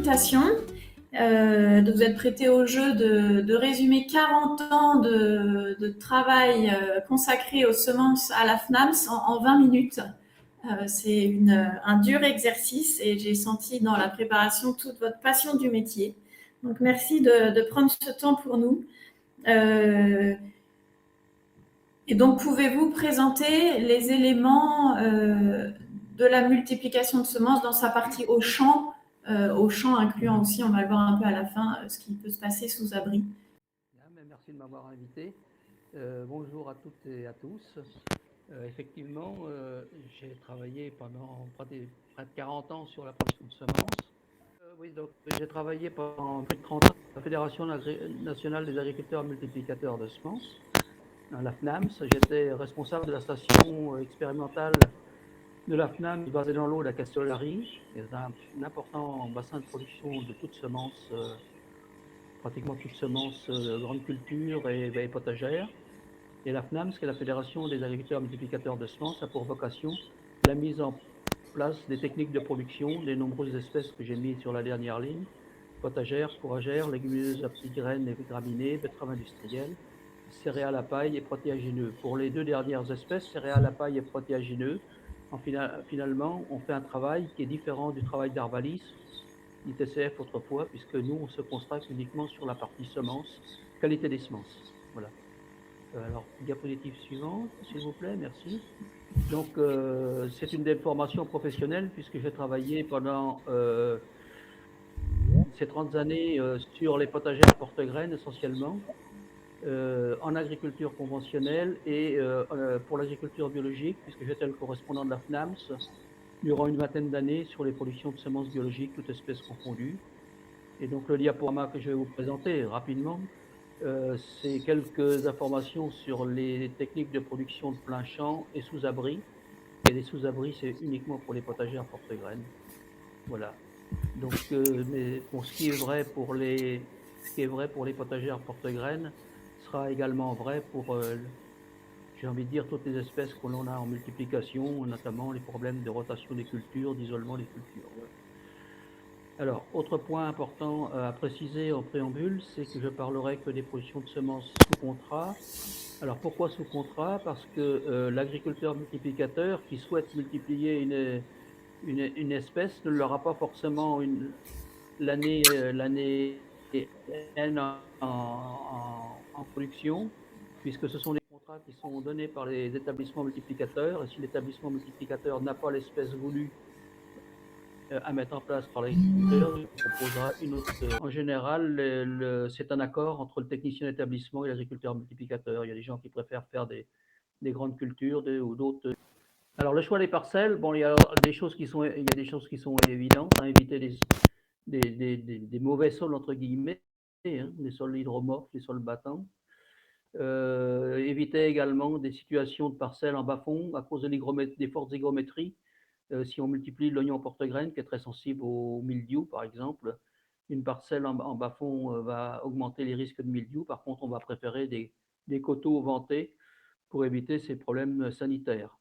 invitation, de vous être prêté au jeu de résumer 40 ans de travail consacré aux semences à la FNAMS en 20 minutes. C'est un dur exercice et j'ai senti dans la préparation toute votre passion du métier. Donc merci de prendre ce temps pour nous. Et donc, pouvez-vous présenter les éléments de la multiplication de semences dans sa partie au champ incluant aussi, on va le voir un peu à la fin, ce qui peut se passer sous abri. Merci de m'avoir invité. Bonjour à toutes et à tous. Effectivement, j'ai travaillé pendant près de 40 ans sur la production de semences. Oui, donc j'ai travaillé pendant plus de 30 ans à la Fédération nationale des agriculteurs multiplicateurs de semences, dans la FNAMS. J'étais responsable de la station expérimentale de la FNAMS basée dans l'eau de la Castellari, qui est un important bassin de production de toutes semences, pratiquement toutes semences grandes cultures et potagères. Et la FNAMS, qui est la Fédération des agriculteurs multiplicateurs de semences, a pour vocation la mise en place des techniques de production des nombreuses espèces que j'ai mises sur la dernière ligne: potagères, fourragères, légumineuses à petites graines et graminées, betteraves industrielles, céréales à paille et protéagineux. Pour les deux dernières espèces, céréales à paille et protéagineux, finalement, on fait un travail qui est différent du travail d'Arvalis, ni TCF autrefois, puisque nous, on se consacre uniquement sur la partie semences, qualité des semences. Voilà. Alors, diapositive suivante, s'il vous plaît, merci. Donc, c'est une déformation professionnelle puisque j'ai travaillé pendant ces 30 années sur les potagères porte-graines essentiellement, en agriculture conventionnelle et pour l'agriculture biologique, puisque j'étais le correspondant de la FNAMS durant une vingtaine d'années sur les productions de semences biologiques, toutes espèces confondues. Et donc, le diaporama que je vais vous présenter rapidement, c'est quelques informations sur les techniques de production de plein champ et sous-abri. Et les sous-abris, c'est uniquement pour les potagères porte-graines. Voilà. Donc, mais bon, ce qui est vrai pour les potagères porte-graines sera également vrai pour, j'ai envie de dire, toutes les espèces que l'on a en multiplication, notamment les problèmes de rotation des cultures, d'isolement des cultures. Voilà. Alors, autre point important à préciser en préambule, c'est que je parlerai que des productions de semences sous contrat. Alors, pourquoi sous contrat? Parce que l'agriculteur multiplicateur qui souhaite multiplier une espèce ne l'aura pas forcément l'année N en production, puisque ce sont des contrats qui sont donnés par les établissements multiplicateurs. Et si l'établissement multiplicateur n'a pas l'espèce voulue à mettre en place par l'agriculteur, il proposera une autre. En général, c'est un accord entre le technicien d'établissement et l'agriculteur multiplicateur. Il y a des gens qui préfèrent faire des grandes cultures ou d'autres. Alors, le choix des parcelles, bon, il y a des choses qui sont évidentes, hein, éviter des mauvais sols, entre guillemets, hein, des sols hydromorphes, des sols battants. Éviter également des situations de parcelles en bas-fond à cause des fortes hygrométries. Si on multiplie l'oignon porte-graine, qui est très sensible au mildiou, par exemple, une parcelle en bas-fond va augmenter les risques de mildiou. Par contre, on va préférer des coteaux ventés pour éviter ces problèmes sanitaires.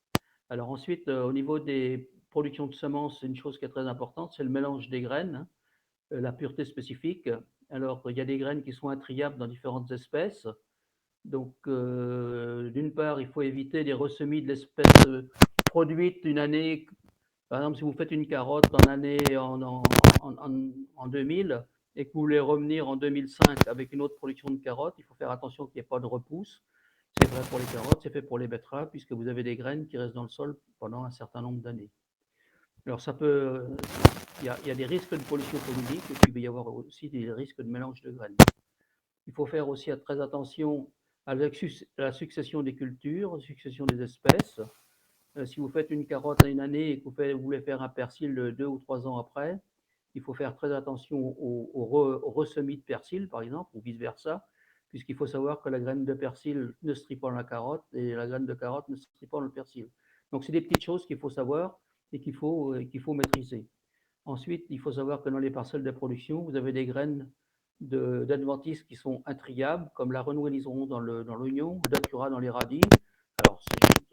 Alors ensuite, au niveau des productions de semences, une chose qui est très importante, c'est le mélange des graines, hein, la pureté spécifique. Alors, il y a des graines qui sont intriables dans différentes espèces. Donc, d'une part, il faut éviter les ressemis de l'espèce produite une année. Par exemple, si vous faites une carotte en 2000 et que vous voulez revenir en 2005 avec une autre production de carottes, il faut faire attention qu'il n'y ait pas de repousse. C'est vrai pour les carottes, c'est fait pour les betteraves, puisque vous avez des graines qui restent dans le sol pendant un certain nombre d'années. Alors, il y a des risques de pollution pollinique et puis il va y avoir aussi des risques de mélange de graines. Il faut faire aussi très attention à la succession des cultures, succession des espèces. Si vous faites une carotte à une année et que vous voulez faire un persil 2 ou 3 ans après, il faut faire très attention au ressemis de persil, par exemple, ou vice-versa, puisqu'il faut savoir que la graine de persil ne se trie pas dans la carotte et la graine de carotte ne se trie pas dans le persil. Donc, c'est des petites choses qu'il faut savoir et qu'il faut maîtriser. Ensuite, il faut savoir que dans les parcelles de production, vous avez des graines d'adventices qui sont intriables, comme la renouvelison dans l'oignon, le datura dans les radis. Alors,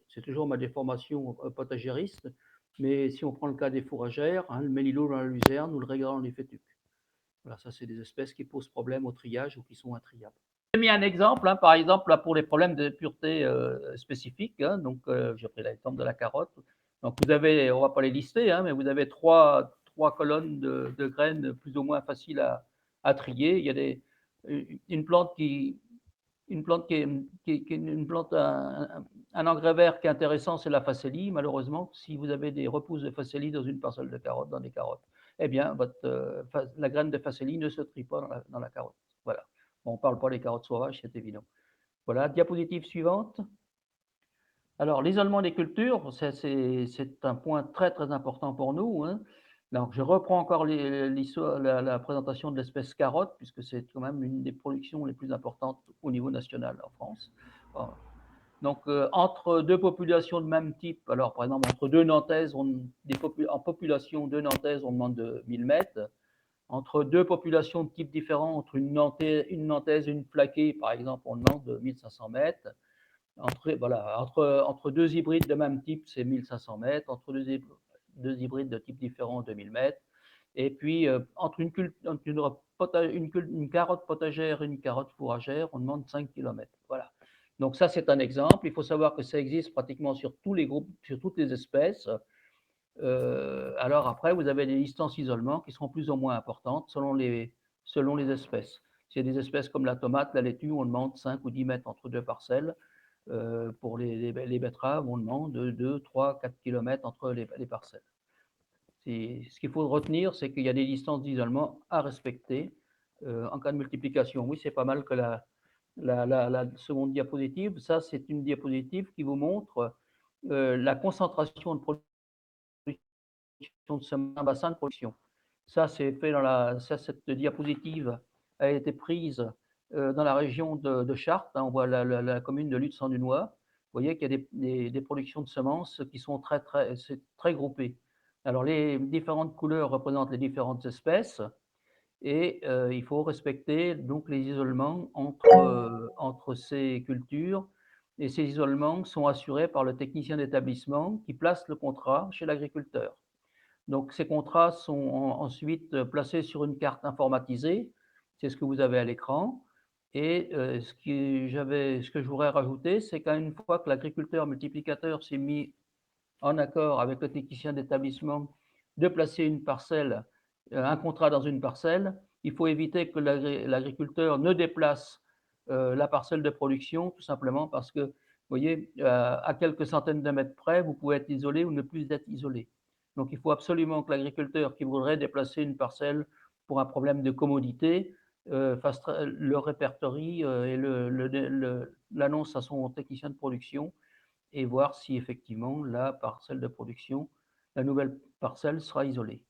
c'est toujours ma déformation potagériste, mais si on prend le cas des fourragères, hein, le mélilot dans la luzerne ou le régral dans les fétuques. Voilà, ça, c'est des espèces qui posent problème au triage ou qui sont intriables. J'ai mis un exemple, hein, par exemple, là, pour les problèmes de pureté spécifiques. Hein, donc, j'ai pris l'exemple de la carotte. Donc, vous avez, on ne va pas les lister, hein, mais vous avez trois colonnes de graines plus ou moins faciles à trier. Il y a une plante une plante qui est une plante, un engrais vert qui est intéressant, c'est la facélie. Malheureusement, si vous avez des repousses de facélie dans une parcelle de carottes, dans des carottes, eh bien, la graine de facélie ne se trie pas dans la carotte. Voilà. Bon, on ne parle pas des carottes sauvages, c'est évident. Voilà, diapositive suivante. Alors, l'isolement des cultures, c'est un point très, très important pour nous, hein. Donc, je reprends encore l'histoire, la présentation de l'espèce carotte, puisque c'est quand même une des productions les plus importantes au niveau national en France. Bon. Donc, entre deux populations de même type, alors par exemple, entre deux Nantaises, en population, deux Nantaises, on demande de 1000 mètres. Entre deux populations de types différents, entre une Nantaise et une Plaquée, par exemple, on demande de 1500 mètres. Entre deux hybrides de même type, c'est 1500 mètres. Entre deux hybrides de types différents, 2000 mètres. Et puis, entre une carotte potagère et une carotte fourragère, on demande 5 km. Voilà. Donc ça, c'est un exemple. Il faut savoir que ça existe pratiquement sur tous les groupes, sur toutes les espèces. Alors après, vous avez des distances d'isolement qui seront plus ou moins importantes selon les espèces. S'il y a des espèces comme la tomate, la laitue, on demande 5 ou 10 mètres entre deux parcelles. Pour les betteraves, on demande 2, 3, 4 km entre les parcelles. Ce qu'il faut retenir, c'est qu'il y a des distances d'isolement à respecter en cas de multiplication. Oui, c'est pas mal que la seconde diapositive. Ça, c'est une diapositive qui vous montre la concentration de production de ce bassin de production. Ça, c'est fait cette diapositive a été prise dans la région de Chartres. Hein, on voit la commune de Lutz-en-Dunois. Vous voyez qu'il y a des productions de semences qui sont très groupées. Alors, les différentes couleurs représentent les différentes espèces et il faut respecter donc les isolements entre ces cultures. Et ces isolements sont assurés par le technicien d'établissement qui place le contrat chez l'agriculteur. Donc ces contrats sont ensuite placés sur une carte informatisée, c'est ce que vous avez à l'écran. Et ce que je voudrais rajouter, c'est qu'une fois que l'agriculteur multiplicateur s'est mis en accord avec le technicien d'établissement de placer une parcelle, un contrat dans une parcelle, il faut éviter que l'agriculteur ne déplace la parcelle de production, tout simplement parce que, vous voyez, à quelques centaines de mètres près, vous pouvez être isolé ou ne plus être isolé. Donc, il faut absolument que l'agriculteur qui voudrait déplacer une parcelle pour un problème de commodité fasse le répertorie et l'annonce à son technicien de production et voir si effectivement la parcelle de production, la nouvelle parcelle sera isolée.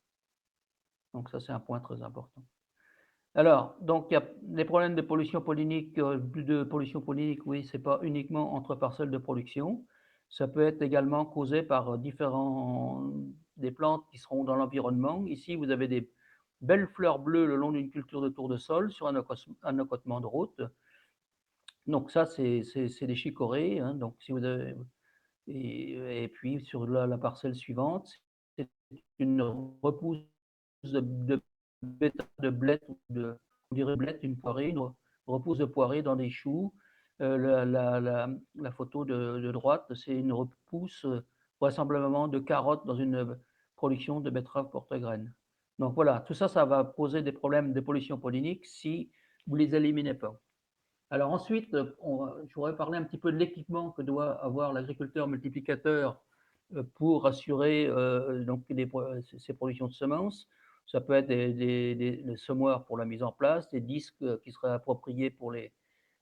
Donc ça, c'est un point très important. Alors, donc il y a des problèmes de pollution pollinique, oui, c'est pas uniquement entre parcelles de production. Ça peut être également causé par des plantes qui seront dans l'environnement. Ici, vous avez des belles fleurs bleues le long d'une culture de tour de sol sur un accotement de route. Donc ça, c'est des chicorées. Hein. Donc si vous avez, et puis sur la parcelle suivante, c'est une repousse de blette, on dirait blette, une poirée, une repousse de poirée dans des choux. La photo de droite, c'est une repousse vraisemblablement de carottes dans une production de betteraves porte-graines. Donc voilà, tout ça, ça va poser des problèmes de pollution pollinique si vous ne les éliminez pas. Alors ensuite, je voudrais parler un petit peu de l'équipement que doit avoir l'agriculteur multiplicateur pour assurer donc ces productions de semences. Ça peut être des semoirs pour la mise en place, des disques qui seraient appropriés pour les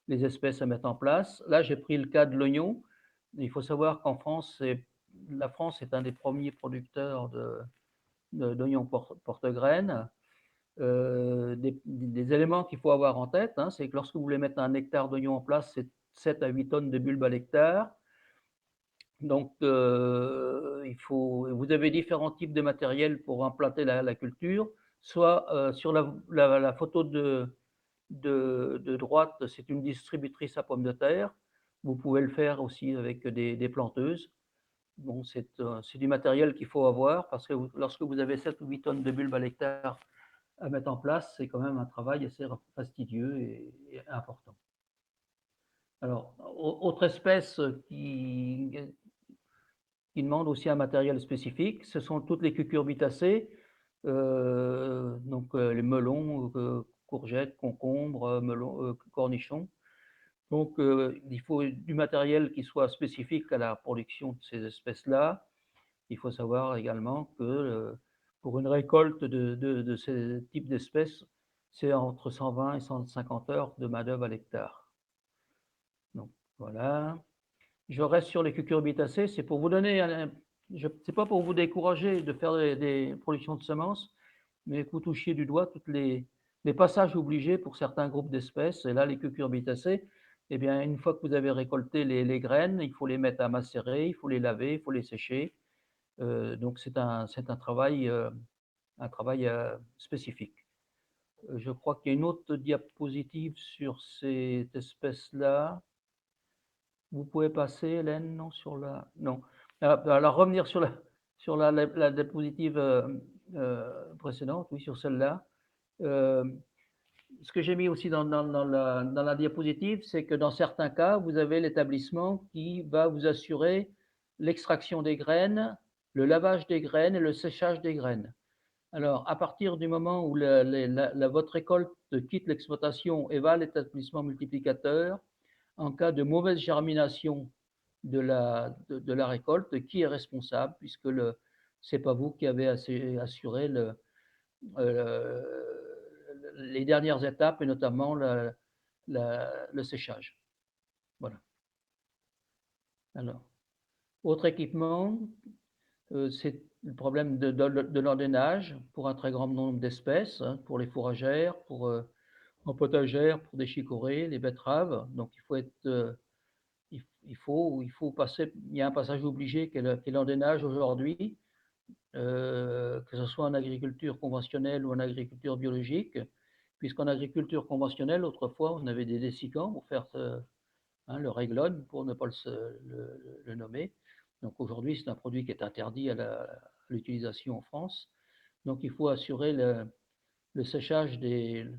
espèces à mettre en place. Là, j'ai pris le cas de l'oignon. Il faut savoir qu'en France, la France est un des premiers producteurs d'oignons porte-graines. Des éléments qu'il faut avoir en tête, hein, c'est que lorsque vous voulez mettre un hectare d'oignon en place, c'est 7 à 8 tonnes de bulbes à l'hectare. Donc, vous avez différents types de matériel pour implanter la culture. Soit sur la photo de droite, c'est une distributrice à pommes de terre. Vous pouvez le faire aussi avec des planteuses. Bon, c'est du matériel qu'il faut avoir parce que lorsque vous avez 7 ou 8 tonnes de bulbes à l'hectare, à mettre en place, c'est quand même un travail assez fastidieux et important. Alors, autre espèce qui demande aussi un matériel spécifique, ce sont toutes les cucurbitacées, donc les melons, courgettes, concombres, melons, cornichons. Donc, il faut du matériel qui soit spécifique à la production de ces espèces-là. Il faut savoir également que pour une récolte de ces types d'espèces, c'est entre 120 et 150 heures de main-d'œuvre à l'hectare. Donc, voilà. Je reste sur les cucurbitacées, c'est pour vous donner c'est pas pour vous décourager de faire des productions de semences, mais vous touchiez du doigt tous les passages obligés pour certains groupes d'espèces. Et là, les cucurbitacées, eh bien, une fois que vous avez récolté les graines, il faut les mettre à macérer, il faut les laver, il faut les sécher. Donc c'est un travail spécifique. Je crois qu'il y a une autre diapositive sur cette espèce-là. Vous pouvez passer, Hélène, non, sur la. Non. Alors, revenir sur la diapositive précédente, oui, sur celle-là. Euh, Ce que j'ai mis aussi dans la diapositive, c'est que dans certains cas, vous avez l'établissement qui va vous assurer l'extraction des graines, le lavage des graines et le séchage des graines. Alors, à partir du moment où votre récolte quitte l'exploitation et va à l'établissement multiplicateur, en cas de mauvaise germination de la récolte, qui est responsable, puisque ce n'est pas vous qui avez assuré euh, les dernières étapes, et notamment le séchage. Voilà. Alors, autre équipement, c'est le problème de l'endainage pour un très grand nombre d'espèces, hein, pour les fourragères, en potagère, pour des chicorées, les betteraves. Donc, il faut passer, il y a un passage obligé qui est l'endainage aujourd'hui, que ce soit en agriculture conventionnelle ou en agriculture biologique, puisqu'en agriculture conventionnelle, autrefois, on avait des dessicants pour faire le réglone, pour ne pas le nommer. Donc aujourd'hui, c'est un produit qui est interdit à l'utilisation en France. Donc il faut assurer le séchage des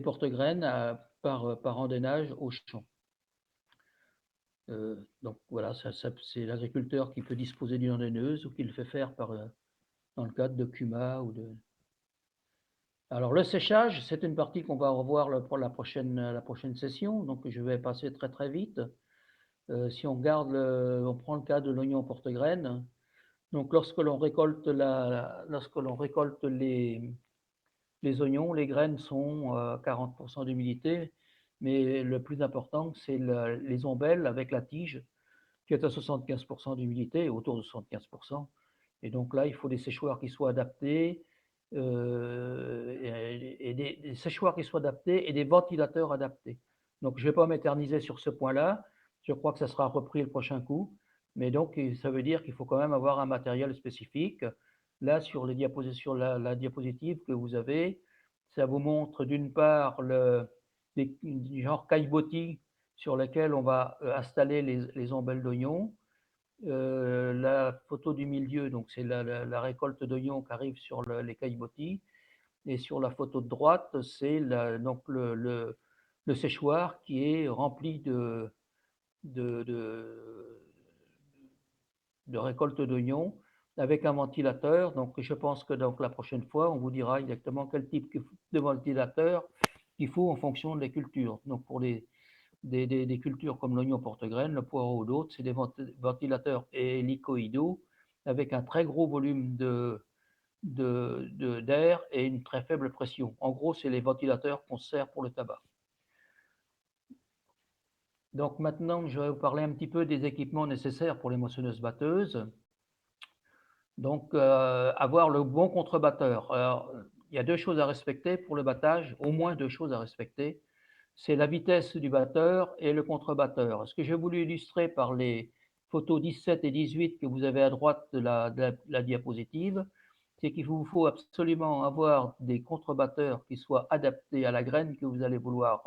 porte-graines par endainage au champ. Donc voilà, c'est l'agriculteur qui peut disposer d'une endaineuse ou qui le fait faire dans le cadre de CUMA ou de. Alors le séchage, c'est une partie qu'on va revoir pour la prochaine session, donc je vais passer très très vite. Si on on prend le cas de l'oignon porte-graine, donc lorsque l'on récolte les oignons, les graines sont à 40% d'humidité, mais le plus important, c'est les ombelles avec la tige qui est à 75% d'humidité, autour de 75%. Et donc là, il faut des séchoirs qui soient adaptés, et des séchoirs qui soient adaptés et des ventilateurs adaptés. Donc je ne vais pas m'éterniser sur ce point-là. Je crois que ça sera repris le prochain coup. Mais donc, ça veut dire qu'il faut quand même avoir un matériel spécifique. Là, sur la diapositive que vous avez, ça vous montre d'une part des genre caillebotis sur lesquels on va installer les ombelles d'oignons. La photo du milieu, donc c'est la récolte d'oignons qui arrive sur les caillebotis. Et sur la photo de droite, c'est donc le séchoir qui est rempli de, de, de récolte d'oignons avec un ventilateur. Donc je pense que donc, la prochaine fois, on vous dira exactement quel type de ventilateur il faut en fonction des cultures. Donc pour des cultures comme l'oignon porte-graine, le poireau ou d'autres, c'est des ventilateurs hélicoïdaux avec un très gros volume d'air et une très faible pression. En gros, c'est les ventilateurs qu'on sert pour le tabac. Donc maintenant, je vais vous parler un petit peu des équipements nécessaires pour les moissonneuses-batteuses. Donc, avoir le bon contrebatteur. Alors, il y a deux choses à respecter pour le battage, au moins deux choses à respecter. C'est la vitesse du batteur et le contrebatteur. Ce que j'ai voulu illustrer par les photos 17 et 18 que vous avez à droite de la diapositive, c'est qu'il vous faut absolument avoir des contrebatteurs qui soient adaptés à la graine que vous allez vouloir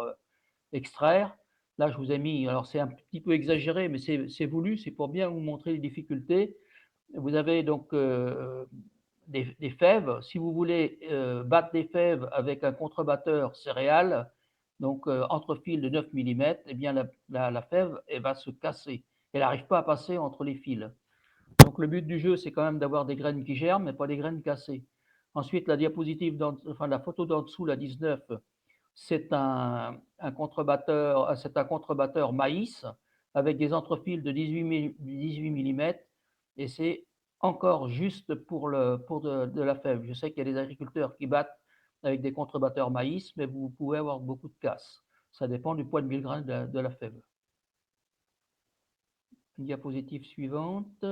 extraire. Là, je vous ai mis, alors c'est un petit peu exagéré, mais c'est voulu, c'est pour bien vous montrer les difficultés. Vous avez donc des fèves. Si vous voulez battre des fèves avec un contrebatteur céréales, donc entre fils de 9 mm, eh bien la fève, elle va se casser. Elle n'arrive pas à passer entre les fils. Donc le but du jeu, c'est quand même d'avoir des graines qui germent, mais pas des graines cassées. Ensuite, la diapositive, enfin la photo d'en dessous, la 19, c'est un contrebatteur maïs avec des entrefils de 18 mm et c'est encore juste pour de la fève. Je sais qu'il y a des agriculteurs qui battent avec des contrebatteurs maïs, mais vous pouvez avoir beaucoup de casse. Ça dépend du poids de 1000 grammes de la fève. Diapositive suivante.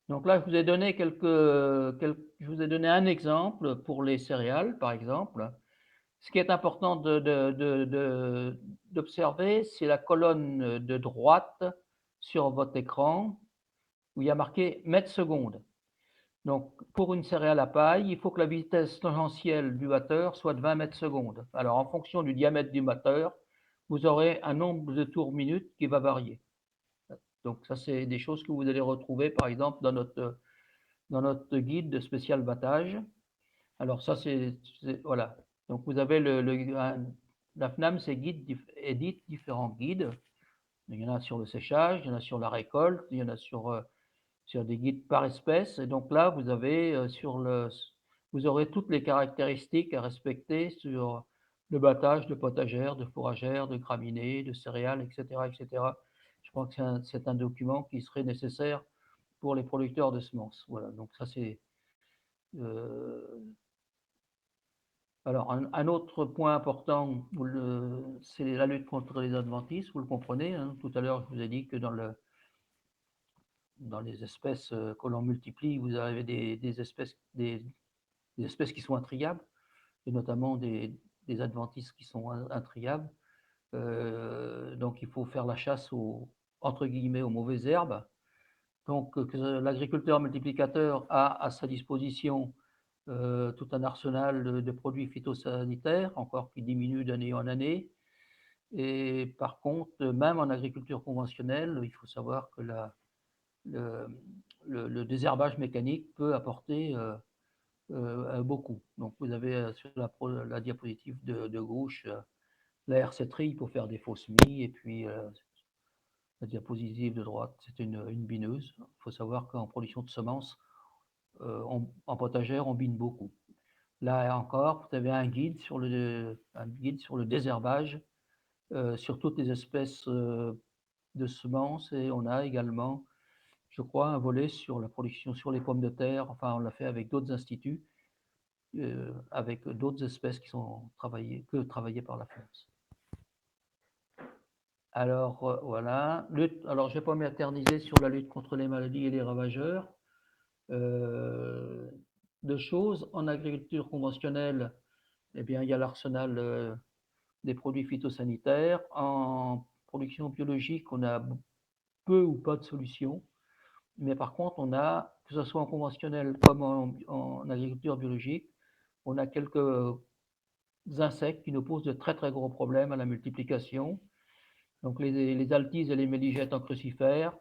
Donc là, je vous ai donné je vous ai donné un exemple pour les céréales, par exemple. Ce qui est important d'observer, c'est la colonne de droite sur votre écran où il y a marqué mètres secondes. Donc, pour une céréale à paille, il faut que la vitesse tangentielle du batteur soit de 20 mètres secondes. Alors, en fonction du diamètre du batteur, vous aurez un nombre de tours minutes qui va varier. Donc, ça, c'est des choses que vous allez retrouver, par exemple, dans notre guide de spécial battage. Alors ça, voilà. Donc vous avez la FNAMS édite différents guides. Il y en a sur le séchage, il y en a sur la récolte, il y en a sur des guides par espèce. Et donc là, vous avez vous aurez toutes les caractéristiques à respecter sur le battage de potagères, de fourragères, de graminées, de céréales, etc., etc. Je crois que c'est un document qui serait nécessaire pour les producteurs de semences. Voilà. Donc ça c'est alors, un autre point important, c'est la lutte contre les adventices, vous le comprenez. Hein. Tout à l'heure, je vous ai dit que dans les espèces que l'on multiplie, vous avez des espèces qui sont intriables, et notamment des adventices qui sont intriables. Donc, il faut faire la chasse entre guillemets, aux mauvaises herbes. Donc, que l'agriculteur multiplicateur a à sa disposition tout un arsenal de produits phytosanitaires, encore qui diminue d'année en année. Et par contre, même en agriculture conventionnelle, il faut savoir que le, le désherbage mécanique peut apporter beaucoup. Donc vous avez sur la diapositive de gauche la hersetterie pour faire des faux semis, et puis la diapositive de droite, c'est une bineuse. Il faut savoir qu'en production de semences, en potagère, on bine beaucoup. Là encore, vous avez un guide sur le désherbage sur toutes les espèces de semences, et on a également, je crois, un volet sur la production sur les pommes de terre. Enfin, on l'a fait avec d'autres instituts, avec d'autres espèces qui sont travaillées par la France. Alors voilà. Alors je ne vais pas m'éterniser sur la lutte contre les maladies et les ravageurs. Deux choses. En agriculture conventionnelle, eh bien, il y a l'arsenal des produits phytosanitaires. En production biologique, on a peu ou pas de solutions. Mais par contre, on a, que ce soit en conventionnel comme en agriculture biologique, on a quelques insectes qui nous posent de très très gros problèmes à la multiplication. Donc les altises et les méligettes en crucifères,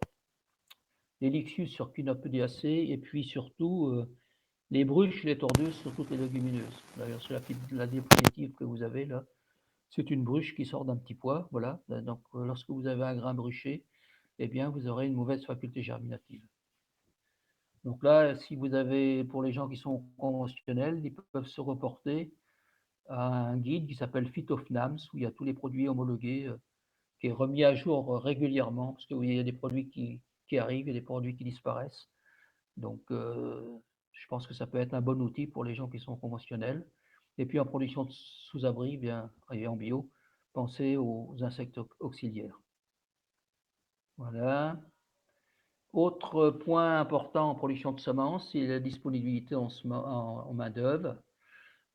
les lixus sur Quinopodiacées, et puis surtout les bruches, les tordeuses sur toutes les légumineuses. D'ailleurs, sur la diapositive que vous avez là, c'est une bruche qui sort d'un petit pois. Voilà. Donc, lorsque vous avez un grain bruché, eh bien, vous aurez une mauvaise faculté germinative. Donc là, si vous avez, pour les gens qui sont conventionnels, ils peuvent se reporter à un guide qui s'appelle PhytoFNAMS, où il y a tous les produits homologués, qui est remis à jour régulièrement, parce qu'il y a des produits qui arrivent et des produits qui disparaissent. Donc, je pense que ça peut être un bon outil pour les gens qui sont conventionnels. Et puis en production de sous-abri, bien, et en bio, pensez aux insectes auxiliaires. Voilà. Autre point important en production de semences, c'est la disponibilité en main-d'œuvre.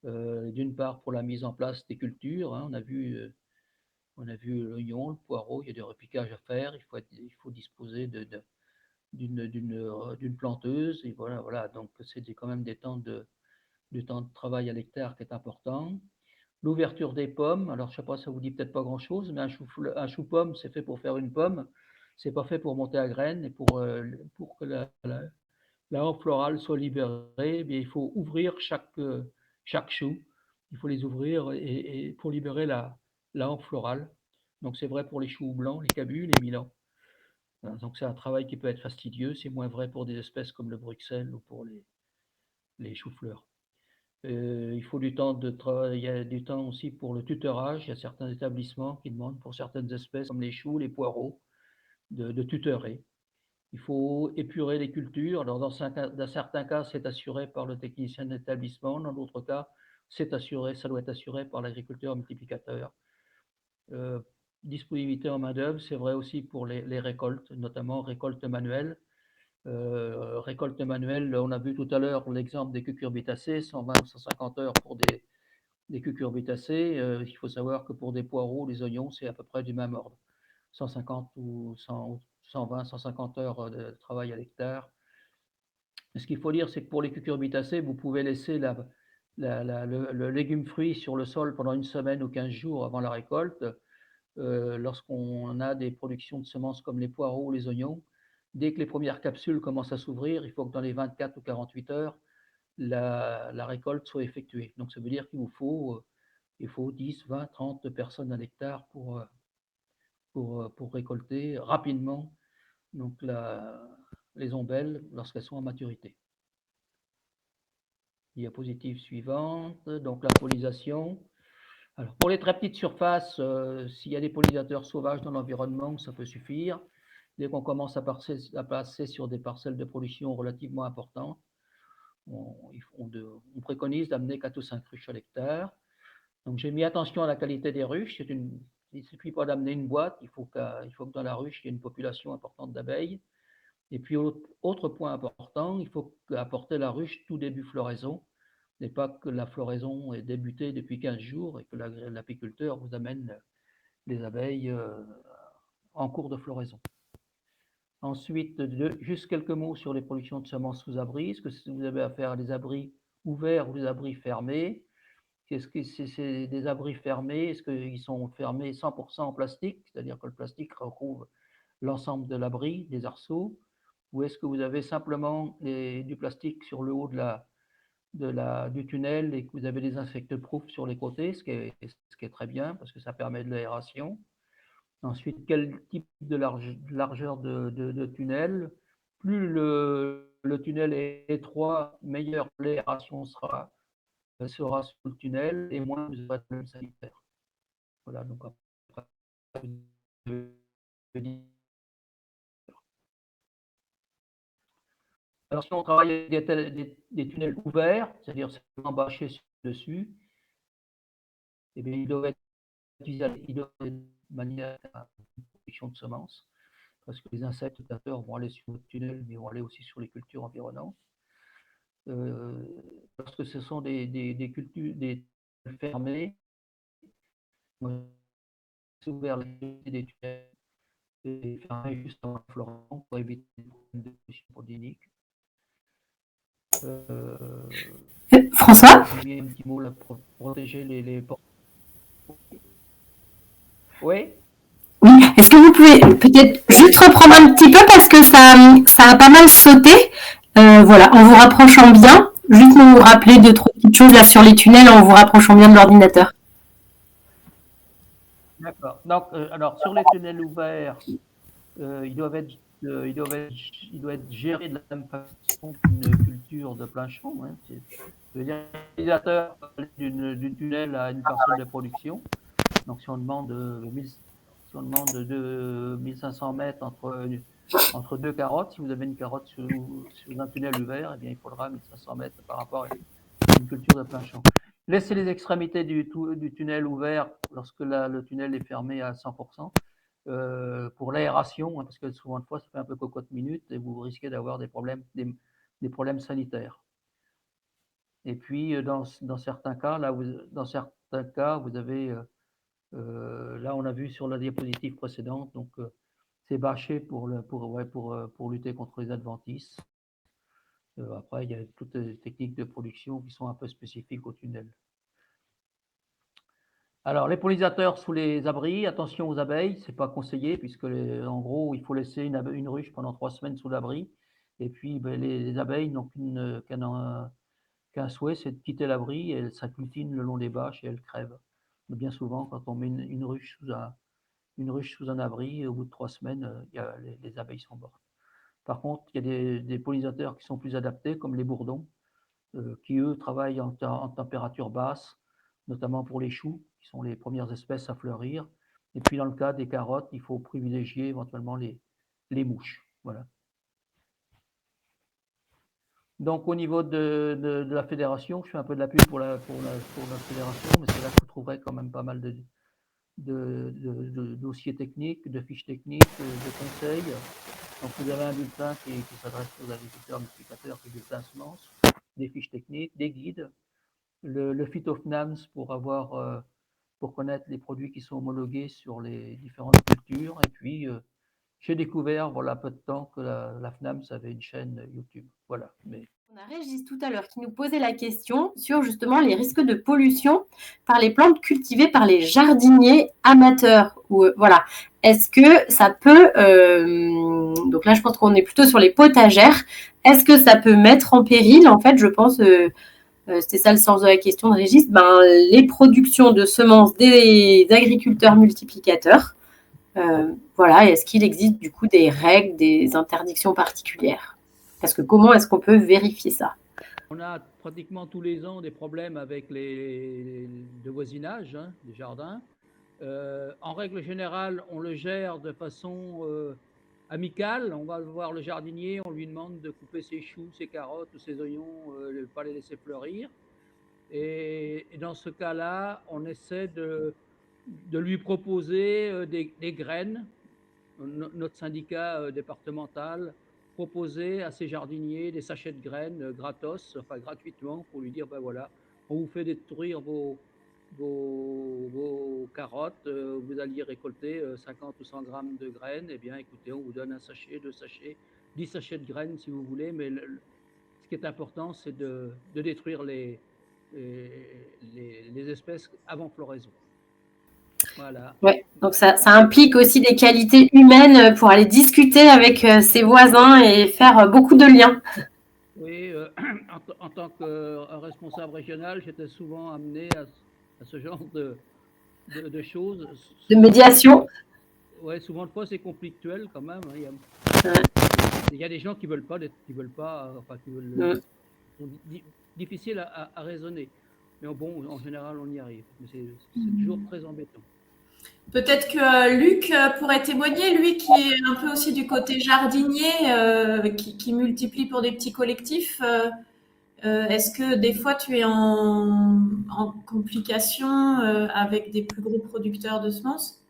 D'une part, pour la mise en place des cultures, hein, on a vu l'oignon, le poireau, il y a des repiquages à faire, il faut disposer d'une planteuse, et voilà, donc c'est quand même du temps de travail à l'hectare qui est important. L'ouverture des pommes, alors je ne sais pas, ça vous dit peut-être pas grand-chose, mais un chou-pomme, c'est fait pour faire une pomme, c'est pas fait pour monter à graines et pour que la hampe florale soit libérée, eh bien, il faut ouvrir chaque chou. Il faut les ouvrir et pour libérer la hampe florale. Donc c'est vrai pour les choux blancs, les cabus, les milans. Voilà, donc c'est un travail qui peut être fastidieux. C'est moins vrai pour des espèces comme le Bruxelles ou pour les choux-fleurs. Il faut du temps de travail, il y a du temps aussi pour le tutorage. Il y a certains établissements qui demandent pour certaines espèces comme les choux, les poireaux, de tutorer. Il faut épurer les cultures. Alors dans certains cas, c'est assuré par le technicien d'établissement. Dans d'autres cas, ça doit être assuré par l'agriculteur multiplicateur. Euh, Disponibilité en main-d'œuvre, c'est vrai aussi pour les récoltes, notamment récoltes manuelles. Récolte manuelle, on a vu tout à l'heure l'exemple des cucurbitacées, 120 ou 150 heures pour des cucurbitacées. Il faut savoir que pour des poireaux, les oignons, c'est à peu près du même ordre. 150 ou 100, 120, 150 heures de travail à l'hectare. Ce qu'il faut dire, c'est que pour les cucurbitacées, vous pouvez laisser le légume fruit sur le sol pendant une semaine ou 15 jours avant la récolte. Lorsqu'on a des productions de semences comme les poireaux ou les oignons, dès que les premières capsules commencent à s'ouvrir, il faut que dans les 24 ou 48 heures, la récolte soit effectuée. Donc ça veut dire il faut 10, 20, 30 personnes à l'hectare pour récolter rapidement donc les ombelles lorsqu'elles sont en maturité. Diapositive suivante, donc la pollinisation. Alors, pour les très petites surfaces, s'il y a des pollinisateurs sauvages dans l'environnement, ça peut suffire. Dès qu'on commence à passer sur des parcelles de production relativement importantes, on préconise d'amener 4 ou 5 ruches à l'hectare. Donc j'ai mis attention à la qualité des ruches. Il ne suffit pas d'amener une boîte, il faut que dans la ruche, il y ait une population importante d'abeilles. Et puis, autre point important, il faut apporter la ruche tout début floraison, n'est pas que la floraison est débutée depuis 15 jours et que l'apiculteur vous amène les abeilles en cours de floraison. Ensuite, juste quelques mots sur les productions de semences sous abri. Est-ce que vous avez affaire à des abris ouverts ou des abris fermés? Est-ce que c'est des abris fermés? Est-ce qu'ils sont fermés 100% en plastique, c'est-à-dire que le plastique recouvre l'ensemble de l'abri, des arceaux? Ou est-ce que vous avez simplement du plastique sur le haut du tunnel et que vous avez des insectes-proof sur les côtés, ce qui est très bien parce que ça permet de l'aération. Ensuite, quel type de largeur de tunnel? Plus le tunnel est étroit, meilleure l'aération sera sur le tunnel et moins vous aurez de problèmes sanitaires. Voilà, donc après, alors si on travaille avec des tunnels ouverts, c'est-à-dire sans bâcher dessus, eh bien, ils doivent être de manière à une production de semences, parce que les insectes prédateurs vont aller sur le tunnel, mais vont aller aussi sur les cultures environnantes. Lorsque ce sont des cultures fermées, c'est ouvert des tunnels et fermé juste en floraison pour éviter les problèmes de pollution protéinique. François? J'ai mis un petit mot là pour protéger les portes. Oui. Oui. Est-ce que vous pouvez peut-être juste reprendre un petit peu parce que ça a pas mal sauté. Voilà, en vous rapprochant bien. Juste nous rappeler deux, trois petites choses là sur les tunnels en vous rapprochant bien de l'ordinateur. D'accord. Donc, alors, sur les tunnels ouverts, ils doivent être gérés de la même façon qu'une culture de plein champ. Hein. L'utilisateur du tunnel à une parcelle de production. Donc, si on demande 1500 mètres entre deux carottes, si vous avez une carotte sur un tunnel ouvert, eh bien, il faudra 1500 mètres par rapport à une culture de plein champ. Laissez les extrémités du tunnel ouvert lorsque le tunnel est fermé à 100%. Pour l'aération, hein, parce que souvent de fois ça fait un peu cocotte minute et vous risquez d'avoir des problèmes sanitaires. Et puis dans certains cas, vous avez là on a vu sur la diapositive précédente, donc c'est bâché pour lutter contre les adventices. Après il y a toutes les techniques de production qui sont un peu spécifiques au tunnel. Alors, les pollinisateurs sous les abris, attention aux abeilles, c'est pas conseillé puisque en gros, il faut laisser une ruche pendant 3 semaines sous l'abri Et puis, ben, les abeilles n'ont qu'un souhait, c'est de quitter l'abri, et elles s'agglutinent le long des bâches et elles crèvent. Mais bien souvent, quand on met une ruche sous un abri, au bout de 3 semaines, les abeilles sont mortes. Par contre, il y a des pollinisateurs qui sont plus adaptés, comme les bourdons, qui eux travaillent en température basse, notamment pour les choux, qui sont les premières espèces à fleurir. Et puis dans le cas des carottes, il faut privilégier éventuellement les mouches. Voilà. Donc au niveau de la fédération, je fais un peu de la pub pour la fédération, mais c'est là que vous trouverez quand même pas mal de dossiers techniques, de fiches techniques, de conseils. Donc vous avez un bulletin qui s'adresse aux agriculteurs multiplicateurs, qui est le bulletin semences, des fiches techniques, des guides, le Phytofnams pour connaître les produits qui sont homologués sur les différentes cultures. Et puis j'ai découvert, voilà, peu de temps que la FNAMS avait une chaîne YouTube. Voilà. Mais On a Régis tout à l'heure qui nous posait la question sur justement les risques de pollution par les plantes cultivées par les jardiniers amateurs. Voilà. Est-ce que ça peut, donc là je pense qu'on est plutôt sur les potagères, est-ce que ça peut mettre en péril, en fait, je pense, c'était ça le sens de la question de Régis, les productions de semences des agriculteurs multiplicateurs. Voilà, est-ce qu'il existe du coup des règles, des interdictions particulières? Parce que comment est-ce qu'on peut vérifier ça? on a pratiquement tous les ans des problèmes avec de voisinage, hein, des jardins. En règle générale, on le gère de façon amicale. On va voir le jardinier, on lui demande de couper ses choux, ses carottes ou ses oignons, de ne pas les laisser fleurir. Et dans ce cas-là, on essaie de lui proposer des graines. Notre syndicat départemental proposait à ses jardiniers des sachets de graines gratos, enfin gratuitement, pour lui dire, ben voilà, on vous fait détruire vos carottes, vous alliez récolter 50 ou 100 grammes de graines, eh bien écoutez, on vous donne un sachet, 2 sachets, 10 sachets de graines si vous voulez, mais ce qui est important, c'est de détruire les espèces avant floraison. Voilà. Ouais, donc ça implique aussi des qualités humaines pour aller discuter avec ses voisins et faire beaucoup de liens. Oui, en tant que responsable régional, j'étais souvent amené à ce genre de choses. De médiation. Ouais, souvent de fois c'est conflictuel quand même, hein. Il y a des gens qui veulent pas, enfin qui veulent, sont difficiles à raisonner. Mais bon, en général, on y arrive. Mais c'est toujours très embêtant. Peut-être que Luc pourrait témoigner, lui qui est un peu aussi du côté jardinier, qui multiplie pour des petits collectifs. Est-ce que des fois tu es en complication avec des plus gros producteurs de semences?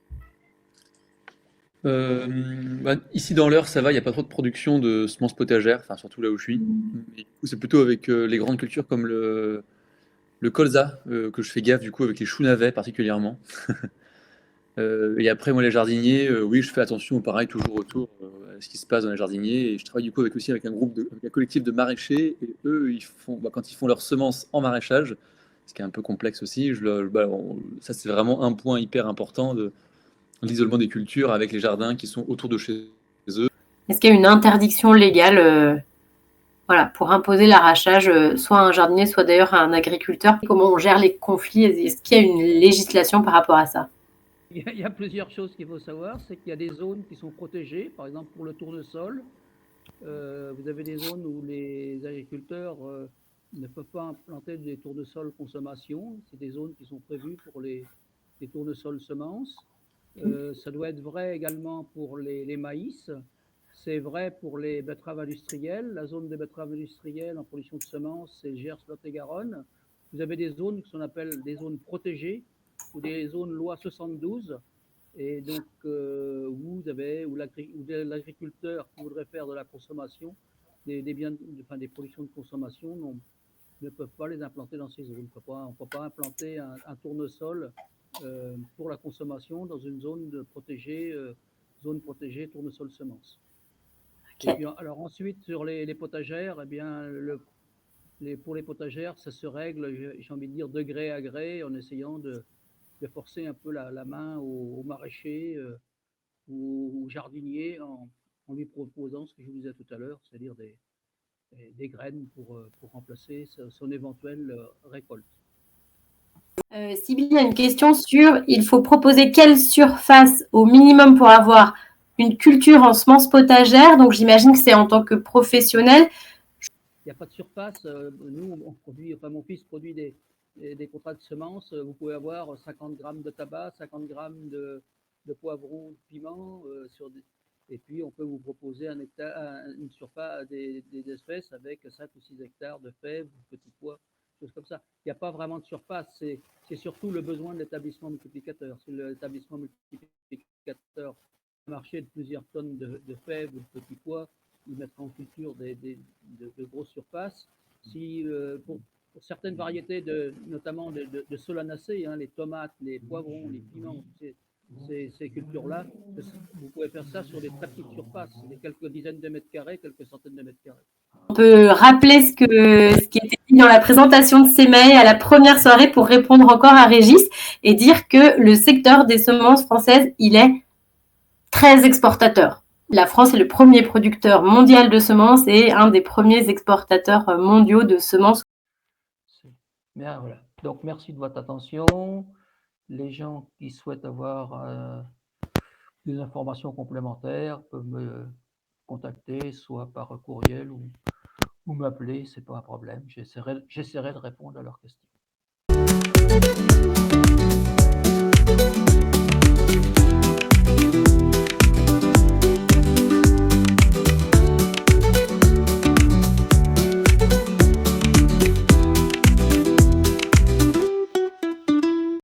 Ici dans l'Eure, ça va, il n'y a pas trop de production de semences potagères, enfin surtout là où je suis. Mais du coup, c'est plutôt avec les grandes cultures comme le colza que je fais gaffe du coup avec les choux navets particulièrement. Et après, moi, les jardiniers, oui, je fais attention, pareil, toujours autour à ce qui se passe dans les jardiniers. Et je travaille du coup aussi avec avec un collectif de maraîchers. Et eux, quand ils font leurs semences en maraîchage, ce qui est un peu complexe aussi, ça c'est vraiment un point hyper important de l'isolement des cultures avec les jardins qui sont autour de chez eux. Est-ce qu'il y a une interdiction légale voilà, pour imposer l'arrachage, soit à un jardinier, soit d'ailleurs à un agriculteur? Comment on gère les conflits? Est-ce qu'il y a une législation par rapport à ça? Il y a plusieurs choses qu'il faut savoir. C'est qu'il y a des zones qui sont protégées, par exemple pour le tournesol. Vous avez des zones où les agriculteurs ne peuvent pas implanter des tournesols consommation. C'est des zones qui sont prévues pour les tournesols semences. Ça doit être vrai également pour les maïs. C'est vrai pour les betteraves industrielles. La zone des betteraves industrielles en production de semences, c'est Gers, Lot-et-Garonne. Vous avez des zones qu'on appelle des zones protégées ou des zones loi 72. Et donc, où l'agriculteur qui voudrait faire de la consommation, des productions de consommation, ne peuvent pas les implanter dans ces zones. On ne peut pas implanter un tournesol pour la consommation dans une zone protégée tournesol semence. Okay. Et puis, alors ensuite, sur les potagères, eh bien, pour les potagères, ça se règle, j'ai envie de dire, de gré à gré, en essayant de forcer un peu la main aux maraîchers ou aux jardiniers en lui proposant ce que je vous disais tout à l'heure, c'est-à-dire des graines pour remplacer son éventuelle récolte. Sybille a une question sur il faut proposer quelle surface au minimum pour avoir une culture en semences potagères. Donc j'imagine que c'est en tant que professionnel. Il n'y a pas de surface. Nous, on produit, enfin mon fils produit des contrats de semences. Vous pouvez avoir 50 grammes de tabac, 50 grammes de poivrons, de piment, et puis on peut vous proposer une surface des espèces avec 5 ou 6 hectares de fèves, de petits pois, choses comme ça. Il n'y a pas vraiment de surface, c'est surtout le besoin de l'établissement multiplicateur. Si l'établissement multiplicateur marché de plusieurs tonnes de fèves ou de petits pois, il mettra en culture de grosses surfaces. Si pour certaines variétés, notamment de solanacées, les tomates, les poivrons, les piments, ces cultures-là, vous pouvez faire ça sur des très petites surfaces, des quelques dizaines de mètres carrés, quelques centaines de mètres carrés. On peut rappeler ce qui était dit dans la présentation de Semei à la première soirée pour répondre encore à Régis et dire que le secteur des semences françaises, il est très exportateur. La France est le premier producteur mondial de semences et un des premiers exportateurs mondiaux de semences. Bien, voilà. Donc, merci de votre attention. Les gens qui souhaitent avoir des informations complémentaires peuvent me contacter, soit par courriel ou m'appeler, c'est pas un problème. J'essaierai de répondre à leurs questions.